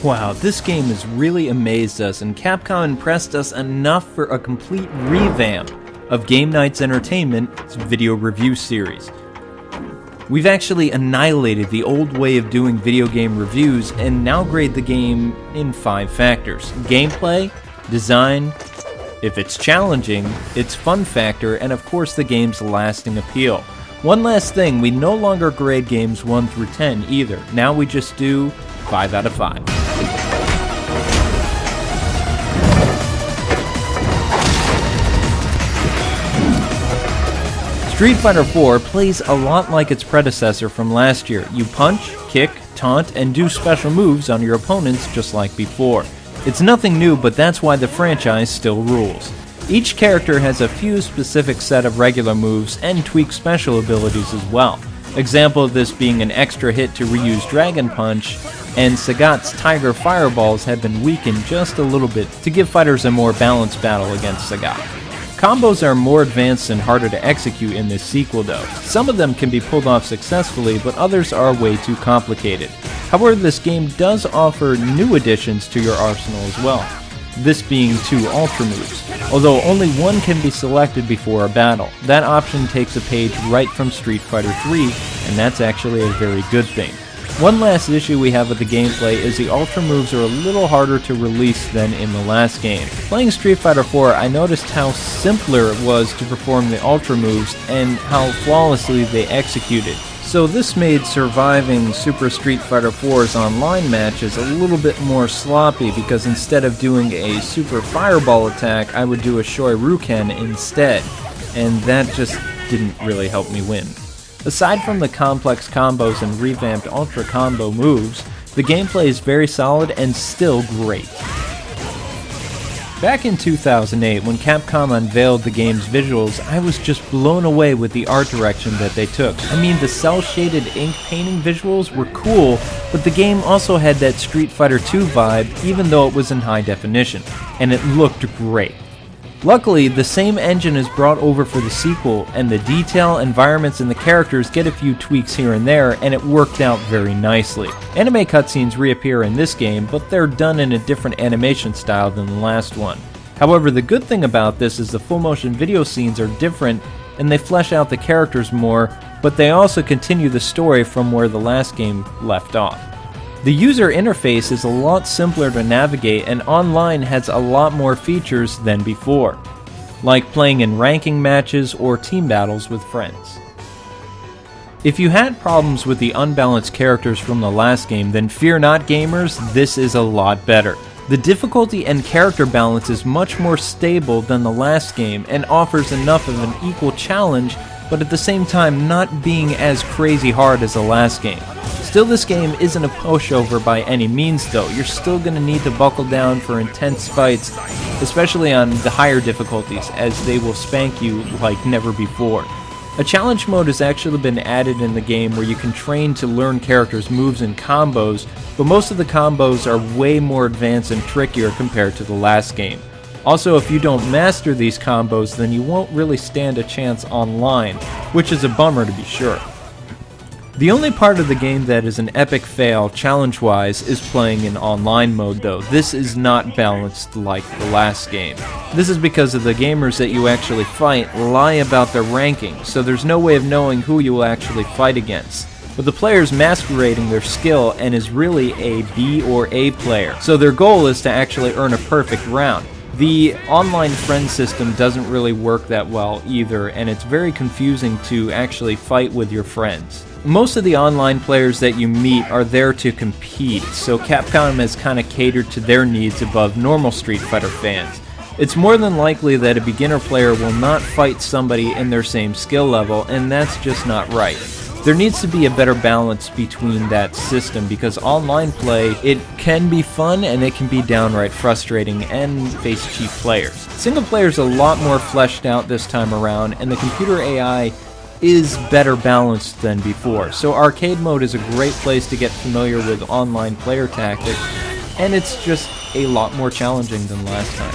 Wow, this game has really amazed us, and Capcom impressed us enough for a complete revamp of Game Night's Entertainment's video review series. We've actually annihilated the old way of doing video game reviews and now grade the game in 5 factors: gameplay, design, if it's challenging, its fun factor, and of course the game's lasting appeal. One last thing, we no longer grade games 1 through 10 either. Now we just do 5 out of 5. Street Fighter IV plays a lot like its predecessor from last year. You punch, kick, taunt, and do special moves on your opponents just like before. It's nothing new, but that's why the franchise still rules. Each character has a few specific set of regular moves and tweak special abilities as well. Example of this being an extra hit to reuse Dragon Punch, and Sagat's Tiger Fireballs have been weakened just a little bit to give fighters a more balanced battle against Sagat. Combos are more advanced and harder to execute in this sequel though. Some of them can be pulled off successfully, but others are way too complicated. However, this game does offer new additions to your arsenal as well, this being 2 Ultra moves, although only one can be selected before a battle. That option takes a page right from Street Fighter III, and that's actually a very good thing. One last issue we have with the gameplay is the Ultra moves are a little harder to release than in the last game. Playing Street Fighter IV, I noticed how simpler it was to perform the Ultra moves and how flawlessly they executed. So this made surviving Super Street Fighter IV's online matches a little bit more sloppy, because instead of doing a Super Fireball attack, I would do a Shoryuken instead, and that just didn't really help me win. Aside from the complex combos and revamped Ultra combo moves, the gameplay is very solid and still great. Back in 2008, when Capcom unveiled the game's visuals, I was just blown away with the art direction that they took. I mean, the cel-shaded ink painting visuals were cool, but the game also had that Street Fighter II vibe, even though it was in high definition, and it looked great. Luckily, the same engine is brought over for the sequel, and the detail, environments, and the characters get a few tweaks here and there, and it worked out very nicely. Anime cutscenes reappear in this game, but they're done in a different animation style than the last one. However, the good thing about this is the full motion video scenes are different, and they flesh out the characters more, but they also continue the story from where the last game left off. The user interface is a lot simpler to navigate, and online has a lot more features than before, like playing in ranking matches or team battles with friends. If you had problems with the unbalanced characters from the last game, then fear not gamers, this is a lot better. The difficulty and character balance is much more stable than the last game and offers enough of an equal challenge, but at the same time not being as crazy hard as the last game. Still, this game isn't a pushover by any means though. You're still going to need to buckle down for intense fights, especially on the higher difficulties, as they will spank you like never before. A challenge mode has actually been added in the game where you can train to learn characters' moves and combos, but most of the combos are way more advanced and trickier compared to the last game. Also, if you don't master these combos, then you won't really stand a chance online, which is a bummer to be sure. The only part of the game that is an epic fail, challenge-wise, is playing in online mode though. This is not balanced like the last game. This is because of the gamers that you actually fight lie about their ranking, so there's no way of knowing who you will actually fight against, with the players masquerading their skill and is really a B or A player, so their goal is to actually earn a perfect round. The online friend system doesn't really work that well either, and it's very confusing to actually fight with your friends. Most of the online players that you meet are there to compete, so Capcom has kind of catered to their needs above normal Street Fighter fans. It's more than likely that a beginner player will not fight somebody in their same skill level, and that's just not right. There needs to be a better balance between that system, because online play, it can be fun and it can be downright frustrating and face cheap players. Single player is a lot more fleshed out this time around, and the computer AI is better balanced than before, so arcade mode is a great place to get familiar with online player tactics, and it's just a lot more challenging than last time.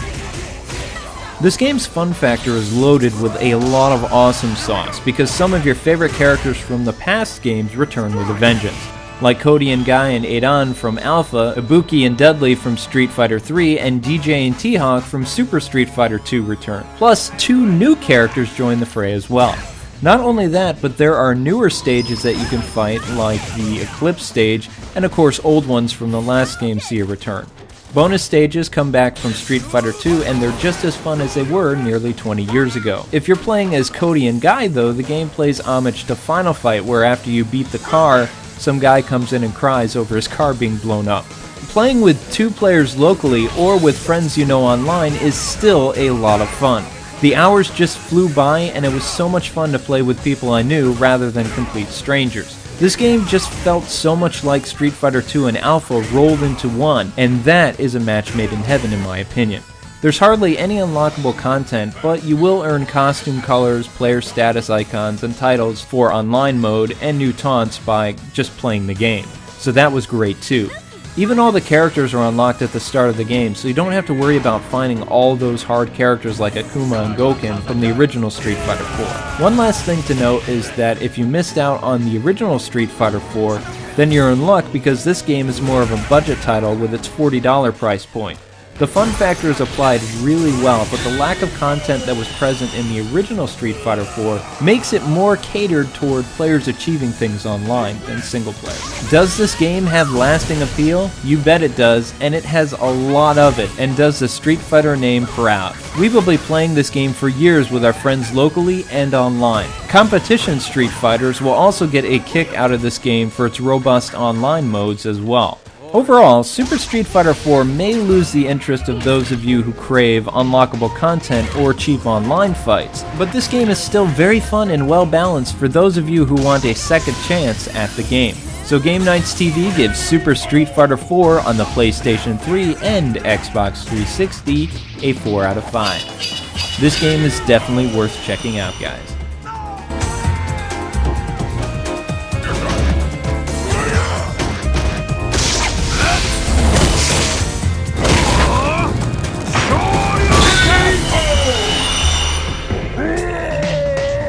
This game's fun factor is loaded with a lot of awesome sauce, because some of your favorite characters from the past games return with a vengeance. like Cody and Guy and Adon from Alpha, Ibuki and Dudley from Street Fighter 3, and DJ and T-Hawk from Super Street Fighter 2 return. Plus, 2 new characters join the fray as well. Not only that, but there are newer stages that you can fight, like the Eclipse stage, and of course old ones from the last game see a return. Bonus stages come back from Street Fighter 2, and they're just as fun as they were nearly 20 years ago. If you're playing as Cody and Guy though, the game plays homage to Final Fight, where after you beat the car, some guy comes in and cries over his car being blown up. Playing with 2 players locally or with friends you know online is still a lot of fun. The hours just flew by, and it was so much fun to play with people I knew rather than complete strangers. This game just felt so much like Street Fighter 2 and Alpha rolled into one, and that is a match made in heaven in my opinion. There's hardly any unlockable content, but you will earn costume colors, player status icons, and titles for online mode and new taunts by just playing the game. So that was great too. Even all the characters are unlocked at the start of the game, so you don't have to worry about finding all those hard characters like Akuma and Gouken from the original Street Fighter 4. One last thing to note is that if you missed out on the original Street Fighter 4, then you're in luck because this game is more of a budget title with its $40 price point. The fun factor is applied really well, but the lack of content that was present in the original Street Fighter 4 makes it more catered toward players achieving things online than single player. Does this game have lasting appeal? You bet it does, and it has a lot of it, and does the Street Fighter name proud. We will be playing this game for years with our friends locally and online. Competition Street Fighters will also get a kick out of this game for its robust online modes as well. Overall, Super Street Fighter 4 may lose the interest of those of you who crave unlockable content or cheap online fights, but this game is still very fun and well balanced for those of you who want a second chance at the game. So Game Nights TV gives Super Street Fighter 4 on the PlayStation 3 and Xbox 360 a 4 out of 5. This game is definitely worth checking out, guys.